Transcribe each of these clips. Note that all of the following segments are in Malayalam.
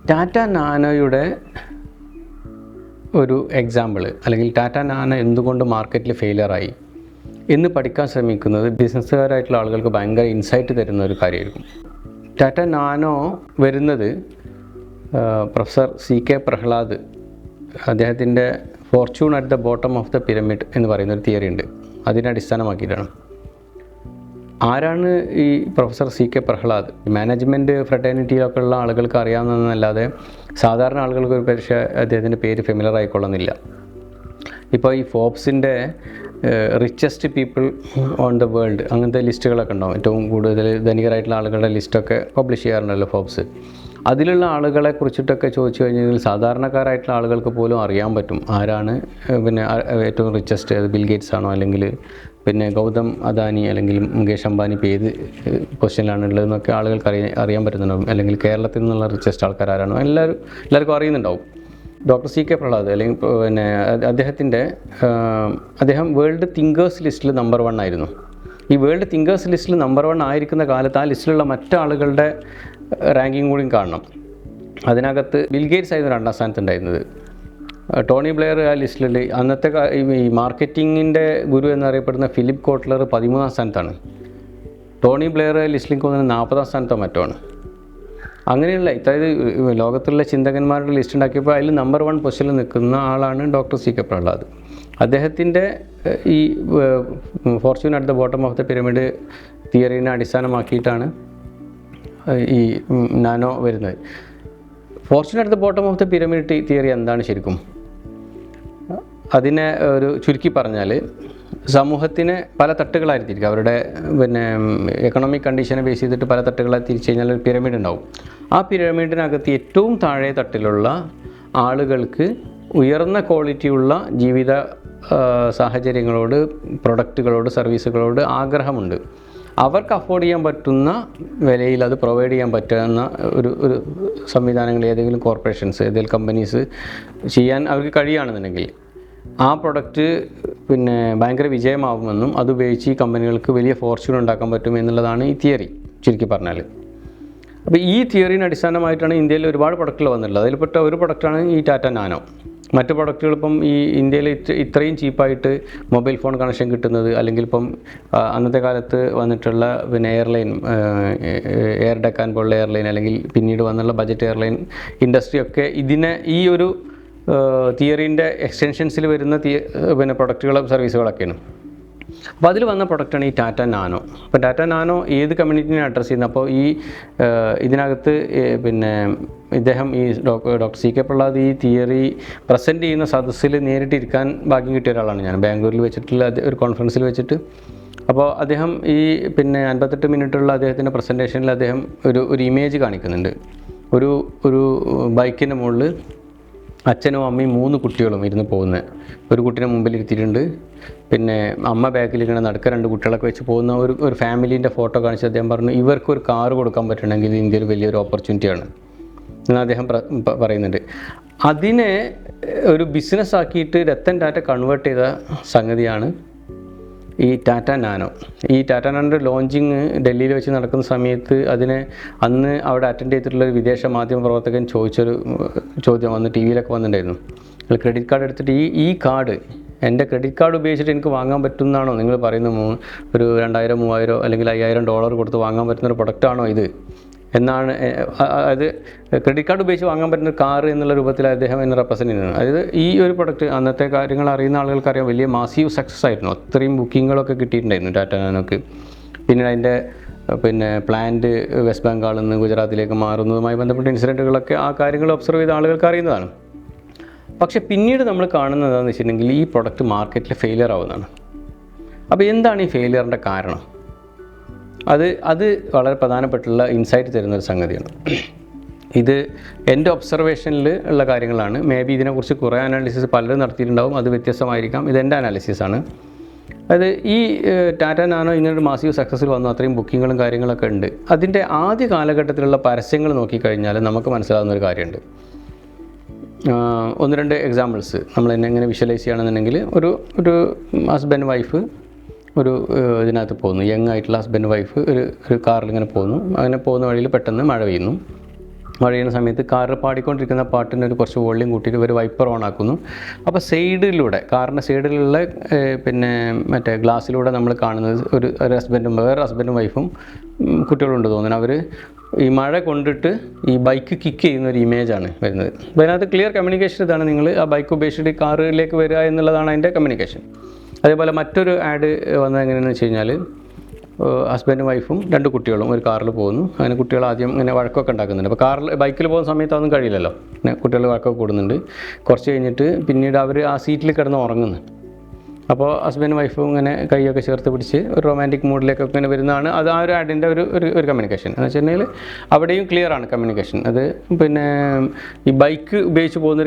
ടാറ്റ നാനോയുടെ ഒരു എക്സാമ്പിൾ അല്ലെങ്കിൽ ടാറ്റ നാനോ എന്തുകൊണ്ട് മാർക്കറ്റിൽ ഫെയിലിയറായി എന്ന് പഠിക്കാൻ ശ്രമിക്കുന്നത് ബിസിനസ്സുകാരായിട്ടുള്ള ആളുകൾക്ക് ഭയങ്കര ഇൻസൈറ്റ് തരുന്ന ഒരു കാര്യമായിരിക്കും. ടാറ്റ നാനോ വരുന്നത് പ്രൊഫസർ CK പ്രഹ്ലാദ് അദ്ദേഹത്തിൻ്റെ Fortune at the bottom of the pyramid എന്ന് പറയുന്നൊരു തിയറി ഉണ്ട്. അതിനെ അടിസ്ഥാനമാക്കിയിട്ടാണ്. ആരാണ് ഈ പ്രൊഫസർ CK പ്രഹ്ലാദ്? മാനേജ്മെൻറ്റ് ഫ്രട്ടേണിറ്റിയിലൊക്കെ ഉള്ള ആളുകൾക്ക് അറിയാവുന്നതെന്നല്ലാതെ സാധാരണ ആളുകൾക്ക് ഒരു പക്ഷേ അദ്ദേഹത്തിൻ്റെ പേര് ഫെമിലർ ആയിക്കൊള്ളുന്നില്ല. ഇപ്പോൾ ഈ ഫോബ്സിൻ്റെ richest people on the world അങ്ങനത്തെ ലിസ്റ്റുകളൊക്കെ ഉണ്ടാവും. ഏറ്റവും കൂടുതൽ ധനികരായിട്ടുള്ള ആളുകളുടെ ലിസ്റ്റൊക്കെ പബ്ലിഷ് ചെയ്യാറുണ്ടല്ലോ ഫോബ്സ്. അതിലുള്ള ആളുകളെ കുറിച്ചിട്ടൊക്കെ ചോദിച്ചു കഴിഞ്ഞാൽ സാധാരണക്കാരായിട്ടുള്ള ആളുകൾക്ക് പോലും അറിയാൻ പറ്റും ആരാണ് പിന്നെ ഏറ്റവും റിച്ചസ്റ്റ്. അത് ബിൽ ഗേറ്റ്സ് ആണോ അല്ലെങ്കിൽ പിന്നെ ഗൗതം അദാനി അല്ലെങ്കിൽ മുകേഷ് അംബാനി ഇപ്പോൾ ഏത് പൊസിഷനിലാണുള്ളതെന്നൊക്കെ ആളുകൾക്ക് അറിയാൻ പറ്റുന്നുണ്ടാവും. അല്ലെങ്കിൽ കേരളത്തിൽ നിന്നുള്ള റിച്ചസ്റ്റ് ആൾക്കാർ ആരാണോ എല്ലാവർക്കും അറിയുന്നുണ്ടാവും. ഡോക്ടർ CK പ്രഹ്ലാദ് അല്ലെങ്കിൽ പിന്നെ അദ്ദേഹം വേൾഡ് തിങ്കേഴ്സ് ലിസ്റ്റിൽ നമ്പർ 1 ആയിരുന്നു. ഈ വേൾഡ് തിങ്കേഴ്സ് ലിസ്റ്റിൽ നമ്പർ 1 ആയിരിക്കുന്ന കാലത്ത് ആ ലിസ്റ്റിലുള്ള മറ്റാളുകളുടെ റാങ്കിങ് കൂടി കാണണം. അതിനകത്ത് ബിൽ ഗേറ്റ്സ് ആയിരുന്നു 2ാം സ്ഥാനത്തുണ്ടായിരുന്നത്. ടോണി ബ്ലെയർ ആ ലിസ്റ്റിൽ, അന്നത്തെ ഈ മാർക്കറ്റിങ്ങിൻ്റെ ഗുരു എന്നറിയപ്പെടുന്ന ഫിലിപ്പ് കോട്ട്ലർ 13ാം സ്ഥാനത്താണ്. ടോണി ബ്ലെയർ ലിസ്റ്റിലേക്ക് വന്നത് 40ാം സ്ഥാനത്തോ മറ്റോ ആണ്. അങ്ങനെയുള്ള അതായത് ലോകത്തുള്ള ചിന്തകന്മാരുടെ ലിസ്റ്റ് ഉണ്ടാക്കിയപ്പോൾ അതിൽ നമ്പർ 1 പൊസിഷനിൽ നിൽക്കുന്ന ആളാണ് ഡോക്ടർ CK പ്രഹ്ലാദ്. അദ്ദേഹത്തിൻ്റെ ഈ fortune at the bottom of the pyramid തിയറിനെ അടിസ്ഥാനമാക്കിയിട്ടാണ് ഈ നാനോ വരുന്നത്. Fortune at the bottom of the pyramid theory എന്താണ് ശരിക്കും? അതിനെ ഒരു ചുരുക്കി പറഞ്ഞാൽ സമൂഹത്തിന് പല തട്ടുകളായി തിരിക്കുക. അവരുടെ പിന്നെ എക്കണോമിക് കണ്ടീഷനെ ബേസ് ചെയ്തിട്ട് പല തട്ടുകളായി തിരിച്ചു കഴിഞ്ഞാൽ ഒരു പിരമിഡ് ഉണ്ടാവും. ആ പിരമിഡിനകത്ത് ഏറ്റവും താഴെ തട്ടിലുള്ള ആളുകൾക്ക് ഉയർന്ന ക്വാളിറ്റിയുള്ള ജീവിത സാഹചര്യങ്ങളോട്, പ്രൊഡക്റ്റുകളോട്, സർവീസുകളോട് ആഗ്രഹമുണ്ട്. അവർക്ക് അഫോർഡ് ചെയ്യാൻ പറ്റുന്ന വിലയിൽ അത് പ്രൊവൈഡ് ചെയ്യാൻ പറ്റുന്ന ഒരു സംവിധാനങ്ങൾ ഏതെങ്കിലും കോർപ്പറേഷൻസ്, ഏതെങ്കിലും കമ്പനീസ് ചെയ്യാൻ അവർക്ക് കഴിയുകയാണെന്നുണ്ടെങ്കിൽ ആ പ്രൊഡക്റ്റ് പിന്നെ ഭയങ്കര വിജയമാവുമെന്നും അതുപയോഗിച്ച് ഈ കമ്പനികൾക്ക് വലിയ ഫോർച്യൂൺ ഉണ്ടാക്കാൻ പറ്റും എന്നുള്ളതാണ് ഈ തിയറി ചുരുക്കി പറഞ്ഞാൽ. അപ്പോൾ ഈ തിയറിന് അടിസ്ഥാനമായിട്ടാണ് ഇന്ത്യയിൽ ഒരുപാട് പ്രൊഡക്റ്റുകൾ വന്നിട്ടുള്ളത്. അതിൽപ്പെട്ട ഒരു പ്രൊഡക്റ്റാണ് ഈ ടാറ്റ നാനോ. മറ്റ് പ്രൊഡക്റ്റുകൾ ഇപ്പം ഈ ഇന്ത്യയിൽ ഇത്രയും ചീപ്പായിട്ട് മൊബൈൽ ഫോൺ കണക്ഷൻ കിട്ടുന്നത്, അല്ലെങ്കിൽ ഇപ്പം അന്നത്തെ കാലത്ത് വന്നിട്ടുള്ള പിന്നെ എയർലൈൻ, എയർ ഡെക്കാൻ പോലുള്ള എയർലൈൻ, അല്ലെങ്കിൽ പിന്നീട് വന്നുള്ള ബജറ്റ് എയർലൈൻ ഇൻഡസ്ട്രിയൊക്കെ ഇതിനെ ഈ ഒരു തിയറിൻ്റെ എക്സ്റ്റൻഷൻസിൽ വരുന്ന പിന്നെ പ്രൊഡക്റ്റുകളും സർവീസുകളൊക്കെയാണ്. അപ്പോൾ അതിൽ വന്ന പ്രൊഡക്റ്റാണ് ഈ ടാറ്റ നാനോ. അപ്പോൾ ടാറ്റ നാനോ ഏത് കമ്മ്യൂണിറ്റിനെ അഡ്രസ്സ് ചെയ്യുന്നത്? അപ്പോൾ ഈ ഇതിനകത്ത് പിന്നെ ഇദ്ദേഹം ഈ ഡോക്ടർ CK പ്രഹ്ലാദ് ഈ തിയറി പ്രസൻറ്റ് ചെയ്യുന്ന സദസ്സിൽ നേരിട്ടിരിക്കാൻ ഭാഗ്യം കിട്ടിയ ഒരാളാണ് ഞാൻ, ബാംഗ്ലൂരിൽ വെച്ചിട്ടുള്ള ഒരു കോൺഫറൻസിൽ വെച്ചിട്ട്. അപ്പോൾ അദ്ദേഹം ഈ പിന്നെ 58 മിനിറ്റുള്ള അദ്ദേഹത്തിൻ്റെ പ്രസൻറ്റേഷനിൽ അദ്ദേഹം ഒരു ഇമേജ് കാണിക്കുന്നുണ്ട്. ഒരു ബൈക്കിൻ്റെ മുകളിൽ അച്ഛനും അമ്മയും 3 കുട്ടികളും ഇരുന്ന് പോകുന്നത്. ഒരു കുട്ടീനെ മുമ്പിൽ ഇരുത്തിയിട്ടുണ്ട്. പിന്നെ അമ്മ ബാക്കിൽ ഇങ്ങനെ നടുക്ക 2 കുട്ടികളൊക്കെ വെച്ച് പോകുന്ന ഒരു ഫാമിലീൻ്റെ ഫോട്ടോ കാണിച്ച് അദ്ദേഹം പറഞ്ഞു, ഇവർക്കൊരു കാറ് കൊടുക്കാൻ പറ്റണമെങ്കിൽ ഇന്ത്യയിൽ വലിയൊരു ഓപ്പർച്യൂണിറ്റിയാണ് എന്ന് അദ്ദേഹം പറയുന്നുണ്ട്. അതിനെ ഒരു ബിസിനസ് ആക്കിയിട്ട് രത്തൻ ടാറ്റ കൺവേർട്ട് ചെയ്ത സംഗതിയാണ് ഈ ടാറ്റ നാനോ. ഈ ടാറ്റ നാനോയുടെ ലോഞ്ചിങ് ഡൽഹിയിൽ വെച്ച് നടക്കുന്ന സമയത്ത് അന്ന് അവിടെ അറ്റൻഡ് ചെയ്തിട്ടുള്ളൊരു വിദേശ മാധ്യമ പ്രവർത്തകൻ ചോദിച്ചൊരു ചോദ്യം വന്ന് ടി വിയിലൊക്കെ വന്നിട്ടുണ്ടായിരുന്നു. ക്രെഡിറ്റ് കാർഡ് എടുത്തിട്ട് ഈ കാർഡ് എൻ്റെ ക്രെഡിറ്റ് കാർഡ് ഉപയോഗിച്ചിട്ട് എനിക്ക് വാങ്ങാൻ പറ്റുന്നതാണോ നിങ്ങൾ പറയുന്നത്? ഒരു 2000, 3000 അല്ലെങ്കിൽ $5000 കൊടുത്ത് വാങ്ങാൻ പറ്റുന്നൊരു പ്രൊഡക്റ്റാണോ ഇത് എന്നാണ്. അത് ക്രെഡിറ്റ് കാർഡ് ഉപയോഗിച്ച് വാങ്ങാൻ പറ്റുന്ന കാർ എന്നുള്ള രൂപത്തിൽ അദ്ദേഹം എന്നെ റെപ്രസെൻറ്റ് ചെയ്യുന്നത്. അതായത് ഈ ഒരു പ്രൊഡക്റ്റ് അന്നത്തെ കാര്യങ്ങൾ അറിയുന്ന ആളുകൾക്കറിയാം, വലിയ മാസീവ് സക്സസ് ആയിരുന്നു. അത്രയും ബുക്കിങ്ങുകളൊക്കെ കിട്ടിയിട്ടുണ്ടായിരുന്നു ടാറ്റ നാനോക്ക്. പിന്നീട് അതിൻ്റെ പിന്നെ പ്ലാന്റ് വെസ്റ്റ് ബംഗാളിൽ നിന്ന് ഗുജറാത്തിലേക്ക് മാറുന്നതുമായി ബന്ധപ്പെട്ട ഇൻസിഡൻറ്റുകളൊക്കെ ആ കാര്യങ്ങൾ ഒബ്സർവ് ചെയ്ത ആളുകൾക്ക് അറിയുന്നതാണ്. പക്ഷേ പിന്നീട് നമ്മൾ കാണുന്നത് എന്താണെന്ന് വെച്ചിട്ടുണ്ടെങ്കിൽ ഈ പ്രൊഡക്റ്റ് മാർക്കറ്റിൽ ഫെയിലിയർ ആവുന്നതാണ്. അപ്പോൾ എന്താണ് ഈ ഫെയിലിയറിൻ്റെ കാരണം? അത് വളരെ പ്രധാനപ്പെട്ടുള്ള ഇൻസൈറ്റ് തരുന്നൊരു സംഗതിയാണ്. ഇത് എൻ്റെ ഒബ്സർവേഷനിൽ ഉള്ള കാര്യങ്ങളാണ്. മേ ബി ഇതിനെക്കുറിച്ച് കുറേ അനാലിസിസ് പലരും നടത്തിയിട്ടുണ്ടാവും, അത് വ്യത്യസ്തമായിരിക്കാം. ഇതെൻ്റെ അനാലിസിസാണ്. അതായത് ഈ ടാറ്റ നാനോ ഇങ്ങനൊരു മാസീവ് സക്സസ്സിൽ വന്നു, അത്രയും ബുക്കിങ്ങുകളും കാര്യങ്ങളൊക്കെ ഉണ്ട്. അതിൻ്റെ ആദ്യ കാലഘട്ടത്തിലുള്ള പരസ്യങ്ങൾ നോക്കിക്കഴിഞ്ഞാൽ നമുക്ക് മനസ്സിലാകുന്ന ഒരു കാര്യമുണ്ട്. 1-2 എക്സാമ്പിൾസ് നമ്മൾ എങ്ങനെ വിഷ്വലൈസ് ചെയ്യുകയാണെന്നുണ്ടെങ്കിൽ ഒരു ഹസ്ബൻഡ് വൈഫ് ഇതിനകത്ത് പോകുന്നു. യങ് ആയിട്ടുള്ള ഹസ്ബൻഡ് വൈഫ് ഒരു കാറിൽ ഇങ്ങനെ പോകുന്നു. അങ്ങനെ പോകുന്ന വഴിയിൽ പെട്ടെന്ന് മഴ പെയ്യുന്നു. മഴ ചെയ്യുന്ന സമയത്ത് കാറ് പാടിക്കൊണ്ടിരിക്കുന്ന പാട്ടിന് ഒരു കുറച്ച് വോളിയം കൂട്ടിയിട്ട് ഒരു വൈപ്പർ ഓൺ ആക്കുന്നു. അപ്പോൾ സൈഡിലൂടെ, കാറിൻ്റെ സൈഡിലുള്ള പിന്നെ മറ്റേ ഗ്ലാസ്സിലൂടെ നമ്മൾ കാണുന്നത് ഒരു ഹസ്ബൻഡും വൈഫും കുട്ടികളുണ്ട് തോന്നുന്നു. അവർ ഈ മഴ കൊണ്ടിട്ട് ഈ ബൈക്ക് കിക്ക് ചെയ്യുന്ന ഒരു ഇമേജാണ് വരുന്നത്. അപ്പോൾ അതിനകത്ത് ക്ലിയർ കമ്മ്യൂണിക്കേഷൻ ഇതാണ്, നിങ്ങൾ ആ ബൈക്ക് ഉപേക്ഷിച്ചിട്ട് കാറിലേക്ക് വരിക എന്നുള്ളതാണ് അതിൻ്റെ കമ്മ്യൂണിക്കേഷൻ. അതേപോലെ മറ്റൊരു ആഡ് വന്നത് എങ്ങനെയാണെന്ന് വെച്ച് കഴിഞ്ഞാൽ ഹസ്ബൻഡും വൈഫും 2 കുട്ടികളും ഒരു കാറിൽ പോകുന്നു. അങ്ങനെ കുട്ടികൾ ആദ്യം ഇങ്ങനെ വഴക്കൊക്കെ ഉണ്ടാക്കുന്നുണ്ട്. അപ്പോൾ ബൈക്കിൽ പോകുന്ന സമയത്ത് അതൊന്നും കഴിയില്ലല്ലോ, പിന്നെ കുട്ടികൾ വഴക്കൊക്കെ കൂടുന്നുണ്ട്. കുറച്ച് കഴിഞ്ഞിട്ട് പിന്നീട് അവർ ആ സീറ്റിൽ കിടന്ന് ഉറങ്ങുന്നു. അപ്പോൾ ഹസ്ബൻഡും വൈഫും ഇങ്ങനെ കൈയൊക്കെ ചേർത്ത് പിടിച്ച് ഒരു റൊമാൻറ്റിക് മൂഡിലേക്കൊക്കെ ഇങ്ങനെ വരുന്നതാണ്. അത് ആ ഒരു ആഡിൻ്റെ ഒരു കമ്മ്യൂണിക്കേഷൻ എന്ന് വെച്ചിട്ടുണ്ടെങ്കിൽ അവിടെയും ക്ലിയർ ആണ് കമ്മ്യൂണിക്കേഷൻ. അത് പിന്നെ ഈ ബൈക്ക് ഉപയോഗിച്ച് പോകുന്ന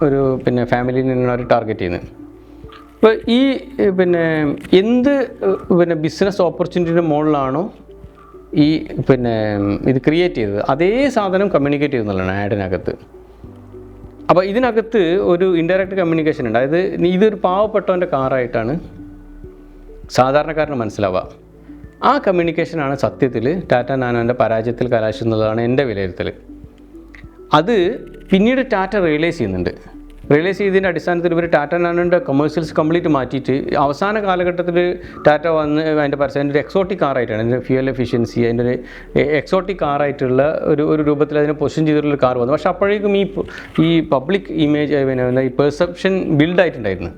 ഒരു പിന്നെ ഫാമിലിനെയാണ് അവർ ടാർഗറ്റ് ചെയ്യുന്നത്. ഇപ്പോൾ ഈ പിന്നെ എന്ത് പിന്നെ ബിസിനസ് ഓപ്പർച്യൂണിറ്റിയുടെ മുകളിലാണോ ഈ പിന്നെ ഇത് ക്രിയേറ്റ് ചെയ്തത്, അതേ സാധനം കമ്മ്യൂണിക്കേറ്റ് ചെയ്യുന്നതാണ് ആഡിനകത്ത്. അപ്പോൾ ഇതിനകത്ത് ഒരു ഇൻഡയറക്റ്റ് കമ്മ്യൂണിക്കേഷൻ ഉണ്ട്. അതായത് ഇതൊരു പാവപ്പെട്ടവൻ്റെ കാറായിട്ടാണ് സാധാരണക്കാരന് മനസ്സിലാവുക. ആ കമ്മ്യൂണിക്കേഷനാണ് സത്യത്തിൽ ടാറ്റ നാനോൻ്റെ പരാജയത്തിൽ കലാശിക്കുന്നതാണ് എൻ്റെ വിലയിരുത്തൽ. അത് പിന്നീട് ടാറ്റ റിയലൈസ് ചെയ്യുന്നുണ്ട്. റിയലൈസ് ചെയ്തതിൻ്റെ അടിസ്ഥാനത്തിൽ ഇവർ ടാറ്റ നാനോൻ്റെ കൊമേഴ്സ്യൽസ് കംപ്ലീറ്റ് മാറ്റിയിട്ട് അവസാന കാലഘട്ടത്തിൽ ടാറ്റ വന്ന് അതിൻ്റെ പരസ്യം ഒരു എക്സോട്ടിക് കാറായിട്ടാണ്, അതിൻ്റെ ഫ്യൂൽ എഫിഷ്യൻസി, അതിൻ്റെ ഒരു എക്സോട്ടിക് കാറായിട്ടുള്ള ഒരു രൂപത്തിൽ അതിനെ പൊസിഷൻ ചെയ്തിട്ടുള്ളൊരു കാർ വന്നു. പക്ഷേ അപ്പോഴേക്കും ഈ പബ്ലിക് ഇമേജ് പിന്നെ ഈ പെർസെപ്ഷൻ ബിൽഡായിട്ടുണ്ടായിരുന്നു.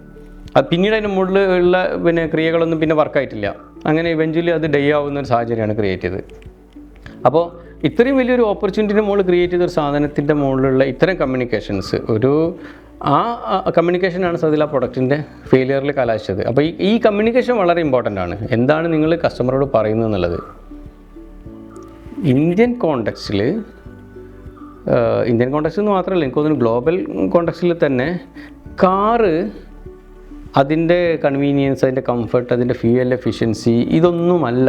അത് പിന്നീട് അതിൻ്റെ മുകളിലുള്ള പിന്നെ ക്രിയകളൊന്നും പിന്നെ വർക്കായിട്ടില്ല. അങ്ങനെ ഇവഞ്ച്വലി അത് ഡേ ആവുന്ന ഒരു സാഹചര്യമാണ് ക്രിയേറ്റ് ചെയ്തത്. അപ്പോൾ ഇത്രയും വലിയൊരു ഓപ്പർച്യൂണിറ്റിൻ്റെ മുകളിൽ ക്രിയേറ്റ് ചെയ്തൊരു സാധനത്തിൻ്റെ മുകളിലുള്ള ഇത്തരം കമ്മ്യൂണിക്കേഷൻസ്, ആ കമ്മ്യൂണിക്കേഷനാണ് സത്യത്തിൽ ആ പ്രൊഡക്റ്റിൻ്റെ ഫെയിലിയറിൽ കലാശിച്ചത്. അപ്പോൾ ഈ കമ്മ്യൂണിക്കേഷൻ വളരെ ഇമ്പോർട്ടൻ്റ് ആണ്. എന്താണ് നിങ്ങൾ കസ്റ്റമറോട് പറയുന്നത് എന്നുള്ളത്. ഇന്ത്യൻ കോണ്ടെക്സ്റ്റിൽ എന്ന് മാത്രമല്ല, എനിക്ക് തോന്നുന്നു ഗ്ലോബൽ കോണ്ടെക്സ്റ്റിൽ തന്നെ കാറ് അതിൻ്റെ കൺവീനിയൻസ്, അതിൻ്റെ കംഫർട്ട്, അതിൻ്റെ ഫ്യൂവൽ എഫിഷ്യൻസി, ഇതൊന്നുമല്ല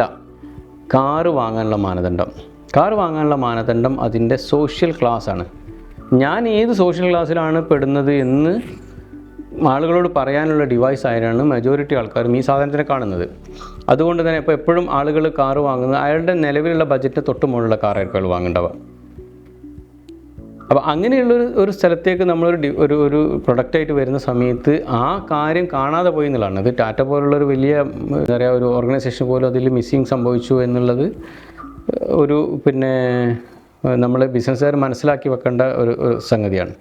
കാറ് വാങ്ങാനുള്ള മാനദണ്ഡം. കാറ് വാങ്ങാനുള്ള മാനദണ്ഡം അതിൻ്റെ സോഷ്യൽ ക്ലാസ്സാണ്. ഞാൻ ഏത് സോഷ്യൽ ക്ലാസ്സിലാണ് പെടുന്നത് എന്ന് ആളുകളോട് പറയാനുള്ള ഡിവൈസ് ആയാണ് മെജോറിറ്റി ആൾക്കാരും ഈ സാധനത്തിനെ കാണുന്നത്. അതുകൊണ്ട് തന്നെ ഇപ്പോൾ എപ്പോഴും ആളുകൾ കാറ് വാങ്ങുന്നത് അയാളുടെ നിലവിലുള്ള ബഡ്ജറ്റിന് തൊട്ട് മുകളിലുള്ള കാറായിരിക്കും അയാൾ വാങ്ങേണ്ടവ. അപ്പോൾ അങ്ങനെയുള്ളൊരു സ്ഥലത്തേക്ക് നമ്മളൊരു പ്രൊഡക്റ്റായിട്ട് വരുന്ന സമയത്ത് ആ കാര്യം കാണാതെ പോയി എന്നുള്ളതാണ്. അത് ടാറ്റ പോലുള്ളൊരു വലിയ എന്താ പറയുക ഒരു ഓർഗനൈസേഷൻ പോലും അതിൽ മിസ്സിങ് സംഭവിച്ചു എന്നുള്ളത് പിന്നെ നമ്മൾ ബിസിനസ്സുകാർ മനസ്സിലാക്കി വെക്കേണ്ട ഒരു സംഗതിയാണ്.